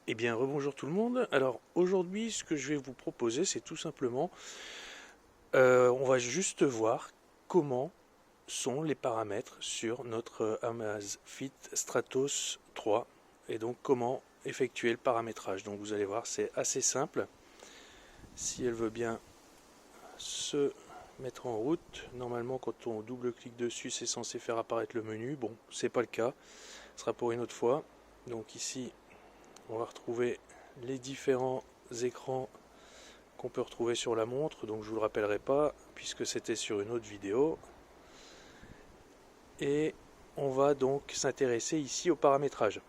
Eh bien, rebonjour tout le monde. Alors aujourd'hui, ce que je vais vous proposer, c'est tout simplement, on va juste voir comment sont les paramètres sur notre Amazfit Stratos 3 et donc comment effectuer le paramétrage. Donc vous allez voir, c'est assez simple. Si elle veut bien se mettre en route, normalement quand on double-clique dessus, c'est censé faire apparaître le menu. Bon, c'est pas le cas, ce sera pour une autre fois. Donc ici, on va retrouver les différents écrans qu'on peut retrouver sur la montre, donc je vous le rappellerai pas puisque c'était sur une autre vidéo. Et on va donc s'intéresser ici au paramétrage.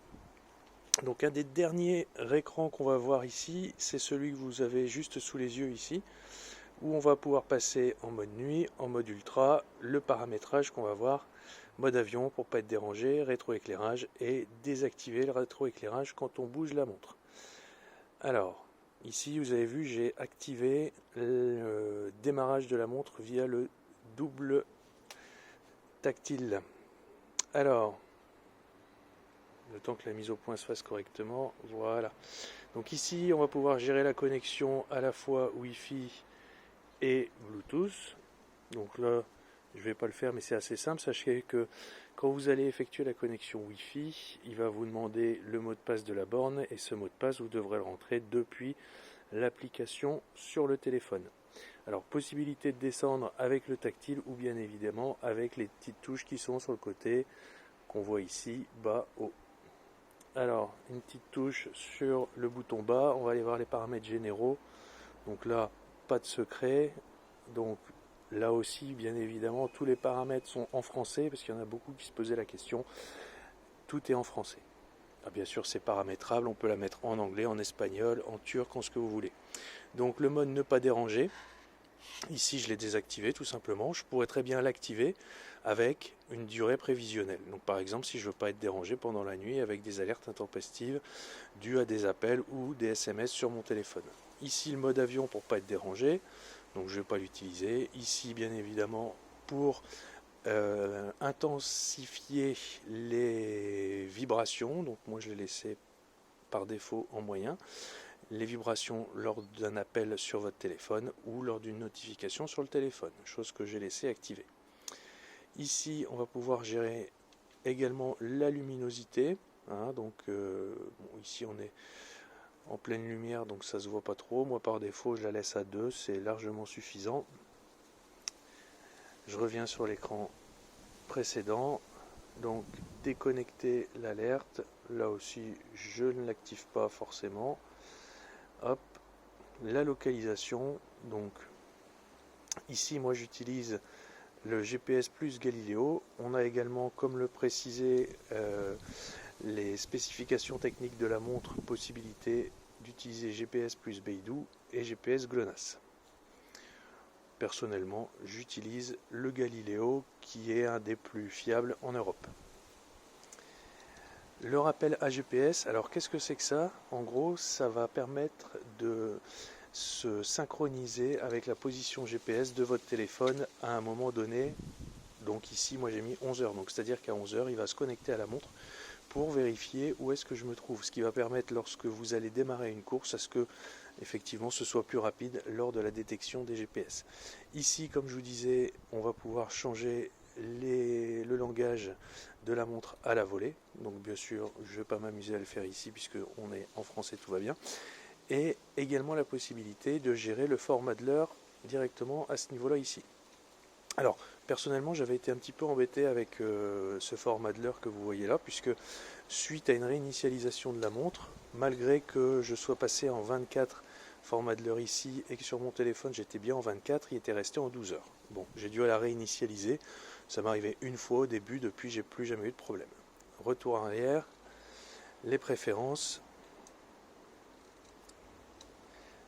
Donc un des derniers écrans qu'on va voir ici, c'est celui que vous avez juste sous les yeux ici, où on va pouvoir passer en mode nuit, en mode ultra, le paramétrage qu'on va voir, mode avion pour pas être dérangé, rétroéclairage et désactiver le rétroéclairage quand on bouge la montre. Alors, ici vous avez vu, j'ai activé le démarrage de la montre via le double tactile. Alors, le temps que la mise au point se fasse correctement, voilà. Donc ici, on va pouvoir gérer la connexion à la fois Wi-Fi et Bluetooth. Donc là, je ne vais pas le faire, mais c'est assez simple. Sachez que quand vous allez effectuer la connexion Wi-Fi, il va vous demander le mot de passe de la borne et ce mot de passe, vous devrez le rentrer depuis l'application sur le téléphone. Alors, possibilité de descendre avec le tactile ou bien évidemment avec les petites touches qui sont sur le côté qu'on voit ici, bas, haut. Alors, une petite touche sur le bouton bas, on va aller voir les paramètres généraux. Donc là, pas de secret. Donc là aussi, bien évidemment, tous les paramètres sont en français parce qu'il y en a beaucoup qui se posaient la question. Tout est en français. Ah, bien sûr, c'est paramétrable, on peut la mettre en anglais, en espagnol, en turc, en ce que vous voulez. Donc le mode ne pas déranger. Ici, je l'ai désactivé tout simplement. Je pourrais très bien l'activer avec une durée prévisionnelle. Donc par exemple, si je ne veux pas être dérangé pendant la nuit avec des alertes intempestives dues à des appels ou des SMS sur mon téléphone. Ici, le mode avion pour ne pas être dérangé. Donc je ne vais pas l'utiliser. Ici, bien évidemment, pour intensifier les vibrations. Donc moi, je l'ai laissé par défaut en moyen. Les vibrations lors d'un appel sur votre téléphone ou lors d'une notification sur le téléphone, chose que j'ai laissé activée. Ici, on va pouvoir gérer également la luminosité. Donc bon, ici, on est en pleine lumière, donc ça se voit pas trop. Moi, par défaut, je la laisse à 2, c'est largement suffisant. Je reviens sur l'écran précédent. Donc, déconnecter l'alerte. Là aussi, je ne l'active pas forcément. Hop, la localisation. Donc, ici, moi, j'utilise le GPS plus Galileo. On a également, comme le précisait les spécifications techniques de la montre, possibilité d'utiliser GPS plus Beidou et GPS GLONASS. Personnellement, j'utilise le Galileo qui est un des plus fiables en Europe. Le rappel AGPS, alors qu'est-ce que c'est que ça? En gros, ça va permettre de se synchroniser avec la position GPS de votre téléphone à un moment donné. Donc ici, moi j'ai mis 11h, donc c'est-à-dire qu'à 11h, il va se connecter à la montre pour vérifier où est-ce que je me trouve, ce qui va permettre lorsque vous allez démarrer une course à ce que effectivement ce soit plus rapide lors de la détection des GPS. Ici, comme je vous disais, on va pouvoir changer le langage de la montre à la volée. Donc bien sûr, je ne vais pas m'amuser à le faire ici puisque on est en français, tout va bien. Et également la possibilité de gérer le format de l'heure directement à ce niveau-là ici. Alors, personnellement, j'avais été un petit peu embêté avec ce format de l'heure que vous voyez là, puisque suite à une réinitialisation de la montre, malgré que je sois passé en 24 format de l'heure ici et que sur mon téléphone j'étais bien en 24, il était resté en 12 heures. Bon, j'ai dû la réinitialiser, ça m'est arrivé une fois au début, depuis j'ai plus jamais eu de problème. Retour en arrière, les préférences.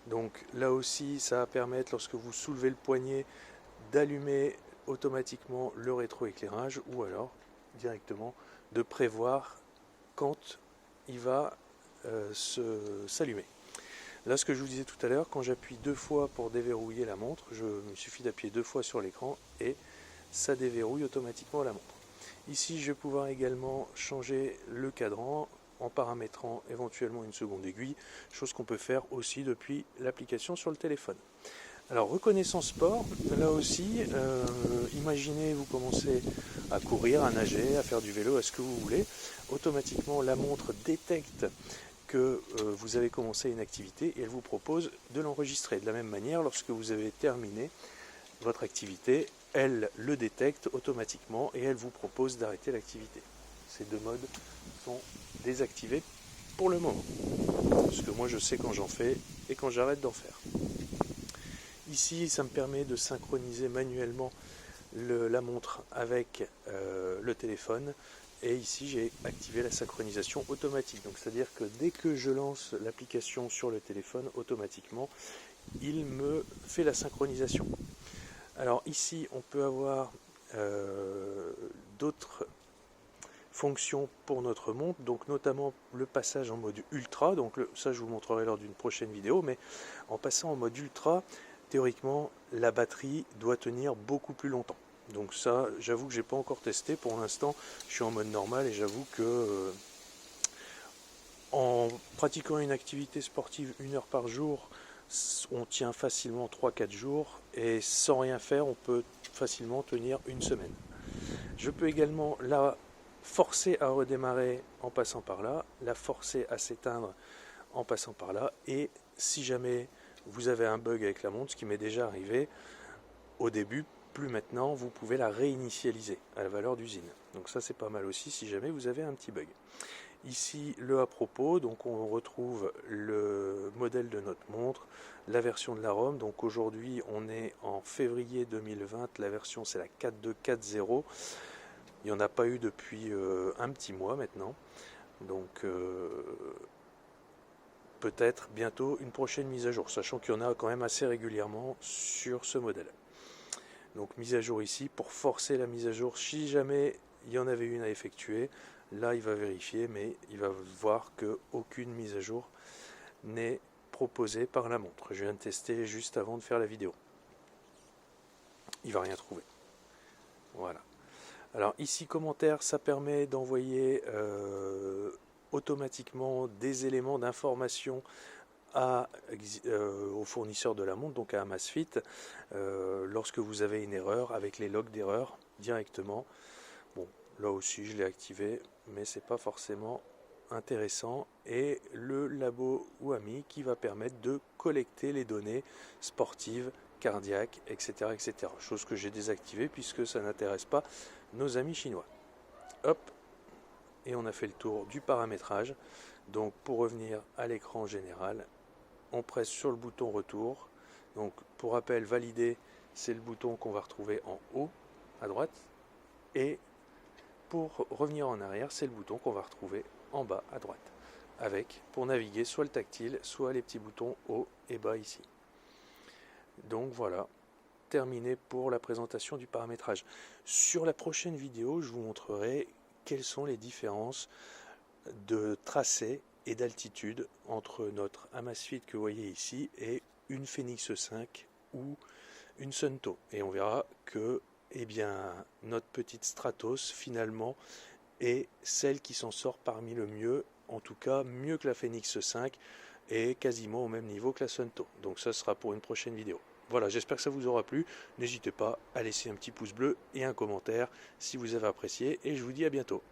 Donc là aussi, ça va permettre, lorsque vous soulevez le poignet, d'allumer automatiquement le rétroéclairage ou alors directement de prévoir quand il va s'allumer. Là, ce que je vous disais tout à l'heure, quand j'appuie 2 fois pour déverrouiller la montre, il me suffit d'appuyer 2 fois sur l'écran et ça déverrouille automatiquement la montre. Ici, je vais pouvoir également changer le cadran en paramétrant éventuellement une seconde aiguille, chose qu'on peut faire aussi depuis l'application sur le téléphone. Alors reconnaissance sport, là aussi, imaginez vous commencez à courir, à nager, à faire du vélo, à ce que vous voulez, automatiquement la montre détecte que vous avez commencé une activité et elle vous propose de l'enregistrer. De la même manière, lorsque vous avez terminé votre activité, elle le détecte automatiquement et elle vous propose d'arrêter l'activité. Ces deux modes sont désactivés pour le moment, parce que moi je sais quand j'en fais et quand j'arrête d'en faire. Ici, ça me permet de synchroniser manuellement la montre avec le téléphone. Et ici, j'ai activé la synchronisation automatique. Donc, c'est-à-dire que dès que je lance l'application sur le téléphone, automatiquement, il me fait la synchronisation. Alors ici, on peut avoir d'autres fonctions pour notre montre, donc notamment le passage en mode ultra. Donc ça, je vous montrerai lors d'une prochaine vidéo. Mais en passant en mode ultra, théoriquement, la batterie doit tenir beaucoup plus longtemps. Donc ça, j'avoue que j'ai pas encore testé. Pour l'instant, je suis en mode normal et j'avoue que en pratiquant une activité sportive 1 heure par jour, on tient facilement 3-4 jours et sans rien faire, on peut facilement tenir une semaine. Je peux également la forcer à redémarrer en passant par là, la forcer à s'éteindre en passant par là, et si jamais vous avez un bug avec la montre, ce qui m'est déjà arrivé au début, plus maintenant, vous pouvez la réinitialiser à la valeur d'usine. Donc ça c'est pas mal aussi si jamais vous avez un petit bug. Ici le à propos, donc on retrouve le modèle de notre montre, la version de la ROM. Donc aujourd'hui on est en février 2020, la version c'est la 4240. Il n'y en a pas eu depuis un petit mois maintenant. Donc peut-être bientôt une prochaine mise à jour, sachant qu'il y en a quand même assez régulièrement sur ce modèle. Donc mise à jour ici pour forcer la mise à jour si jamais il y en avait une à effectuer. Là il va vérifier, mais il va voir qu'aucune mise à jour n'est proposée par la montre. Je viens de tester juste avant de faire la vidéo. Il va rien trouver. Voilà. Alors ici commentaire, ça permet d'envoyer automatiquement des éléments d'information au fournisseur de la montre, donc à Amazfit, lorsque vous avez une erreur, avec les logs d'erreur directement. Bon, là aussi je l'ai activé, mais c'est pas forcément intéressant. Et le labo Wami qui va permettre de collecter les données sportives, cardiaques, etc., etc. Chose que j'ai désactivée puisque ça n'intéresse pas nos amis chinois. Hop, et on a fait le tour du paramétrage. Donc pour revenir à l'écran général, on presse sur le bouton retour. Donc pour rappel, valider, c'est le bouton qu'on va retrouver en haut à droite, et pour revenir en arrière, c'est le bouton qu'on va retrouver en bas à droite, avec pour naviguer soit le tactile, soit les petits boutons haut et bas ici. Donc voilà, terminé pour la présentation du paramétrage. Sur la prochaine vidéo, je vous montrerai quelles sont les différences de tracé et d'altitude entre notre Amazfit que vous voyez ici et une Fenix 5 ou une Suunto. Et on verra que notre petite Stratos finalement est celle qui s'en sort parmi le mieux, en tout cas mieux que la Fenix 5 et quasiment au même niveau que la Suunto. Donc ça sera pour une prochaine vidéo. Voilà, j'espère que ça vous aura plu. N'hésitez pas à laisser un petit pouce bleu et un commentaire si vous avez apprécié, et je vous dis à bientôt.